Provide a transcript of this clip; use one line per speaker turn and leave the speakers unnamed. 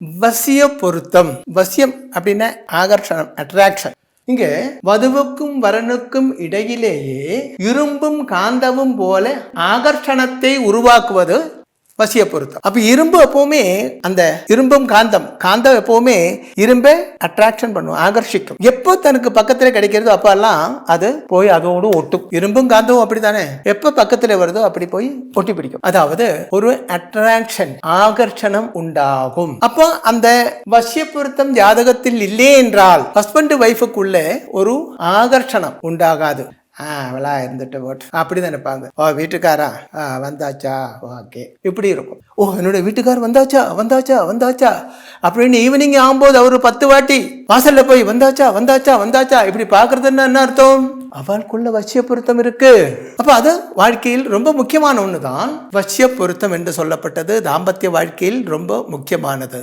வசிய பொருத்தம். வசியம் அப்படின்னா ஆகர்ஷணம், அட்ராக்ஷன். இங்க வதுவுக்கும் வரனுக்கும் இடையிலேயே இரும்பும் காந்தமும் போல ஆகர்ஷணத்தை உருவாக்குவது வசிய பொருத்தம். அப்ப இரும்பு எப்பவுமே அந்த இரும்பும் காந்தம் எப்பவுமே இரும்பை அட்ராக்ஷன் பண்ணும், ஆகர்ஷிக்கும். எப்போ தனக்கு பக்கத்துல கிடைக்கிறதோ அப்பெல்லாம் அது போய் அதோடு ஒட்டும். இரும்பும் காந்தமும் அப்படித்தானே, எப்ப பக்கத்துல வருதோ அப்படி போய் ஒட்டி பிடிக்கும். அதாவது ஒரு அட்ராக்ஷன், ஆகர்ஷணம் உண்டாகும். அப்போ அந்த வசிய பொருத்தம் ஜாதகத்தில் இல்லை என்றால் ஹஸ்பண்ட் ஒய்ஃபுக்குள்ள ஒரு ஆகர்ஷணம் உண்டாகாது. அவளா இருந்துட்டு போட்டு அப்படி நினைப்பாங்க. ஓ வீட்டுக்காரா வந்தாச்சா, ஓகே, இப்படி இருக்கும். ஓ என்னோட வீட்டுக்காரர் வந்தாச்சா அப்படின்னு ஈவினிங் ஆகும்போது அவரு 10 வாட்டி வாசல்ல போய் வந்தாச்சா இப்படி பாக்குறதுன்னா என்ன அர்த்தம்? அவளுக்குள்ள வசிய பொருத்தம் இருக்கு. அப்ப அது வாழ்க்கையில் ரொம்ப முக்கியமான ஒண்ணுதான் வசிய பொருத்தம் என்று சொல்லப்பட்டது. தாம்பத்திய வாழ்க்கையில் ரொம்ப முக்கியமானது.